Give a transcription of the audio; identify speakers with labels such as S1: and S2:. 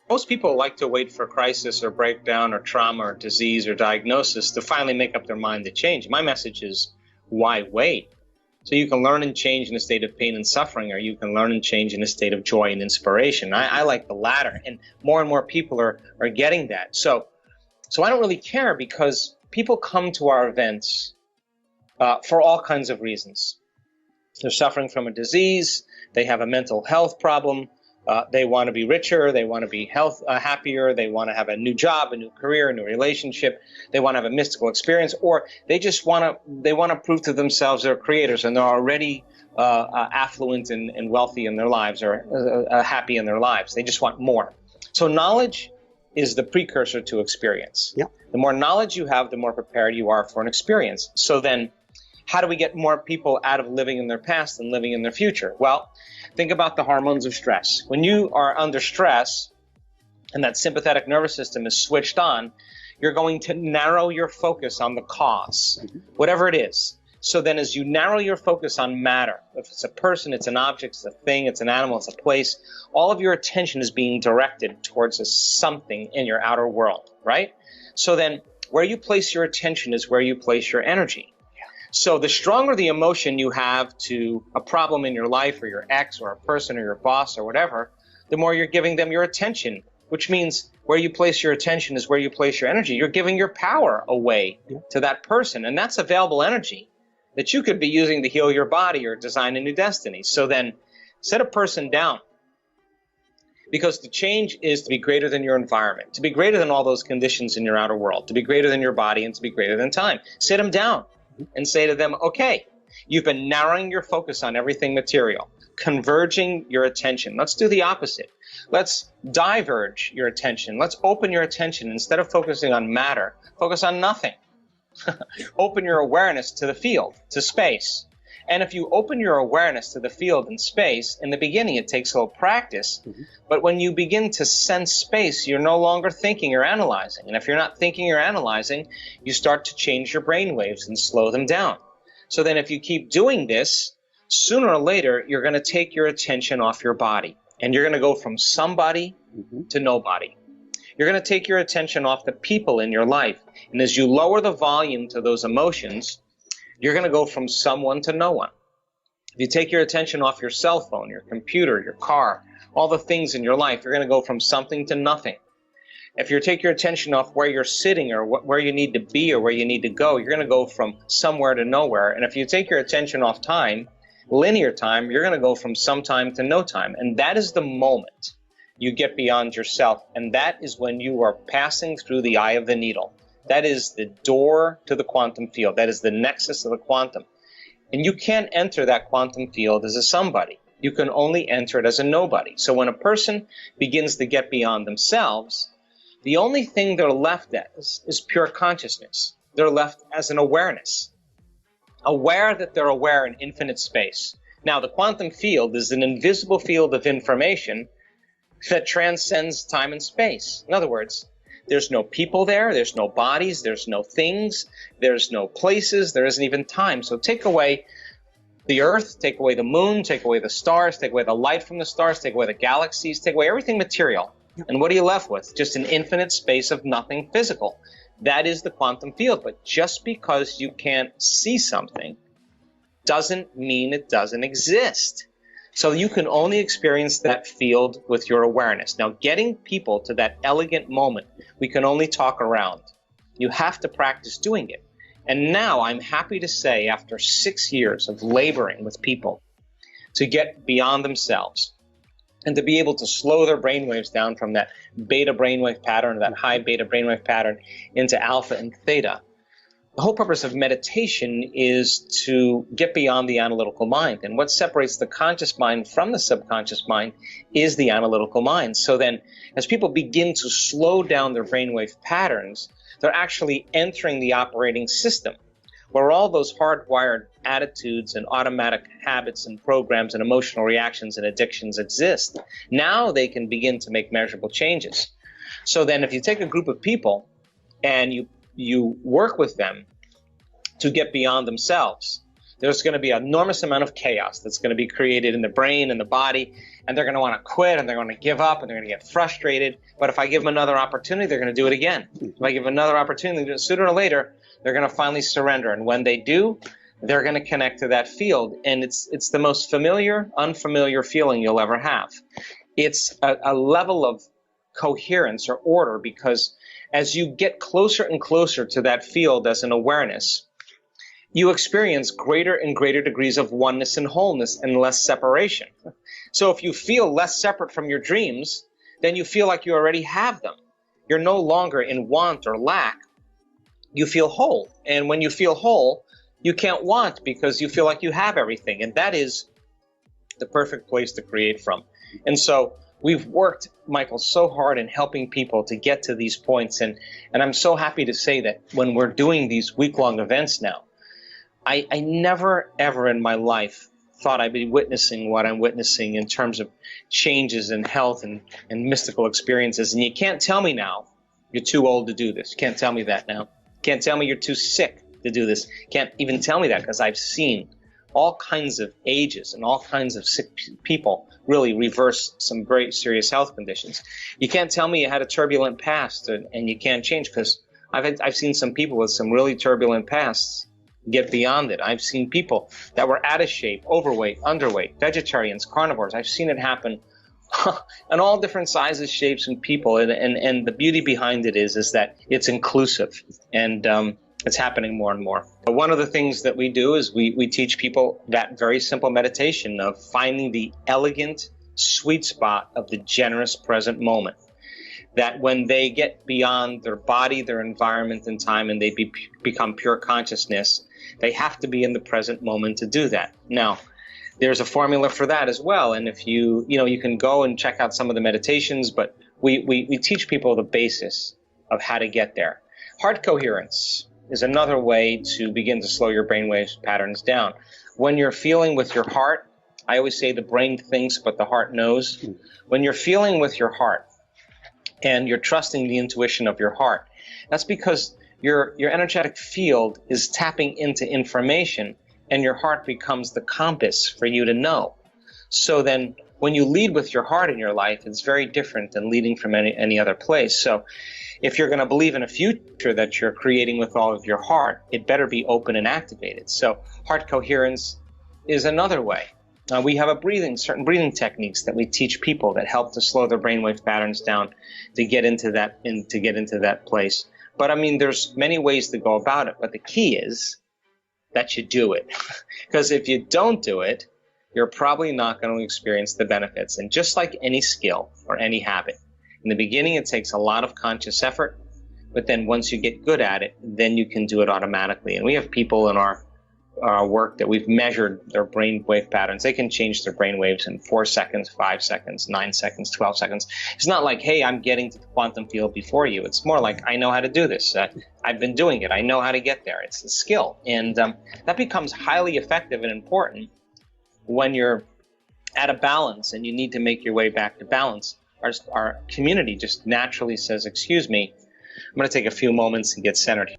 S1: Most people like to wait for crisis or breakdown or trauma or disease or diagnosis to finally make up their mind to change. My message is, why wait? So you can learn and change in a state of pain and suffering, or you can learn and change in a state of joy and inspiration. I like the latter, and more people are getting that. So I don't really care, because people come to our events for all kinds of reasons. They're suffering from a disease, they have a mental health problem, they want to be richer, they want to be happier, they want to have a new job, a new career, a new relationship, they want to have a mystical experience, or they just want to prove to themselves they're creators and they're already affluent and wealthy in their lives, or happy in their lives. They just want more. So knowledge is the precursor to experience.
S2: Yeah.
S1: The more knowledge you have, the more prepared you are for an experience. So then, how do we get more people out of living in their past and living in their future? Well, think about the hormones of stress. When you are under stress and that sympathetic nervous system is switched on, you're going to narrow your focus on the cause, whatever it is. So then as you narrow your focus on matter, if it's a person, it's an object, it's a thing, it's an animal, it's a place, all of your attention is being directed towards something in your outer world, right? So then where you place your attention is where you place your energy. So the stronger the emotion you have to a problem in your life, or your ex, or a person, or your boss, or whatever, the more you're giving them your attention, which means where you place your attention is where you place your energy. You're giving your power away to that person, and that's available energy that you could be using to heal your body or design a new destiny. So then set a person down, because the change is to be greater than your environment, to be greater than all those conditions in your outer world, to be greater than your body, and to be greater than time. Sit them down and say to them, okay, you've been narrowing your focus on everything material, converging your attention. Let's do the opposite. Let's diverge your attention. Let's open your attention. Instead of focusing on matter, focus on nothing. Open your awareness to the field, to space. And if you open your awareness to the field and space, in the beginning it takes a little practice, but when you begin to sense space, you're no longer thinking or analyzing. And if you're not thinking or analyzing, you start to change your brain waves and slow them down. So then if you keep doing this, sooner or later, you're going to take your attention off your body. And you're going to go from somebody to nobody. You're going to take your attention off the people in your life. And as you lower the volume to those emotions, you're going to go from someone to no one. If you take your attention off your cell phone, your computer, your car, all the things in your life, you're going to go from something to nothing. If you take your attention off where you're sitting, or where you need to be, or where you need to go, you're going to go from somewhere to nowhere. And if you take your attention off time, linear time, you're going to go from some time to no time. And that is the moment you get beyond yourself. And that is when you are passing through the eye of the needle. That is the door to the quantum field. That is the nexus of the quantum. And you can't enter that quantum field as a somebody. You can only enter it as a nobody. So when a person begins to get beyond themselves, the only thing they're left as is pure consciousness. They're left as an awareness. Aware that they're aware in infinite space. Now, the quantum field is an invisible field of information that transcends time and space. In other words, there's no people there, there's no bodies, there's no things, there's no places, there isn't even time. So take away the earth, take away the moon, take away the stars, take away the light from the stars, take away the galaxies, take away everything material. And what are you left with? Just an infinite space of nothing physical. That is the quantum field. But just because you can't see something doesn't mean it doesn't exist. So you can only experience that field with your awareness. Now, getting people to that elegant moment, we can only talk around. You have to practice doing it. And now I'm happy to say, after 6 years of laboring with people to get beyond themselves and to be able to slow their brainwaves down from that beta brainwave pattern, that high beta brainwave pattern, into alpha and theta, the whole purpose of meditation is to get beyond the analytical mind. And what separates the conscious mind from the subconscious mind is the analytical mind. So then, as people begin to slow down their brainwave patterns, they're actually entering the operating system, where all those hardwired attitudes and automatic habits and programs and emotional reactions and addictions exist. Now they can begin to make measurable changes. So then if you take a group of people and you work with them to get beyond themselves, there's going to be an enormous amount of chaos that's going to be created in the brain and the body, and they're going to want to quit, and they're going to give up, and they're going to get frustrated. But if I give them another opportunity, they're going to do it again. If I give them another opportunity, sooner or later, they're going to finally surrender. And when they do, they're going to connect to that field. And it's the most familiar, unfamiliar feeling you'll ever have. It's a level of coherence or order, because as you get closer and closer to that field as an awareness, you experience greater and greater degrees of oneness and wholeness and less separation. So if you feel less separate from your dreams, then you feel like you already have them. You're no longer in want or lack. You feel whole. And when you feel whole, you can't want, because you feel like you have everything. And that is the perfect place to create from. And so we've worked, Michael, so hard in helping people to get to these points. And I'm so happy to say that when we're doing these week-long events now, I never, ever in my life thought I'd be witnessing what I'm witnessing in terms of changes in health and mystical experiences. And you can't tell me now you're too old to do this. You can't tell me that now. You can't tell me you're too sick to do this. You can't even tell me that, because I've seen all kinds of ages and all kinds of sick people really reverse some very serious health conditions. You can't tell me you had a turbulent past and you can't change, because I've seen some people with some really turbulent pasts get beyond it. I've seen people that were out of shape, overweight, underweight, vegetarians, carnivores. I've seen it happen in all different sizes, shapes, and people. And the beauty behind it is that it's inclusive, and it's happening more and more. But one of the things that we do is we teach people that very simple meditation of finding the elegant sweet spot of the generous present moment. That when they get beyond their body, their environment, and time, and they become pure consciousness, they have to be in the present moment to do that. Now, there's a formula for that as well. And if you can go and check out some of the meditations, but we teach people the basis of how to get there. Heart coherence is another way to begin to slow your brainwave patterns down. When you're feeling with your heart, I always say the brain thinks, but the heart knows. When you're feeling with your heart and you're trusting the intuition of your heart, that's because your energetic field is tapping into information, and your heart becomes the compass for you to know. So then when you lead with your heart in your life, it's very different than leading from any other place. So if you're going to believe in a future that you're creating with all of your heart, it better be open and activated. So heart coherence is another way. We have certain breathing techniques that we teach people that help to slow their brainwave patterns down to get into that place. But I mean, there's many ways to go about it, but the key is that you do it. Because if you don't do it, you're probably not going to experience the benefits. And just like any skill or any habit, in the beginning it takes a lot of conscious effort, but then once you get good at it, then you can do it automatically. And we have people in our work that we've measured their brain wave patterns. They can change their brain waves in 4 seconds, 5 seconds, 9 seconds, 12 seconds. It's not like, hey, I'm getting to the quantum field before you. It's more like, I know how to do this. I've been doing it. I know how to get there. It's a skill. And that becomes highly effective and important when you're at a balance and you need to make your way back to balance. Our community just naturally says, excuse me, I'm going to take a few moments and get centered.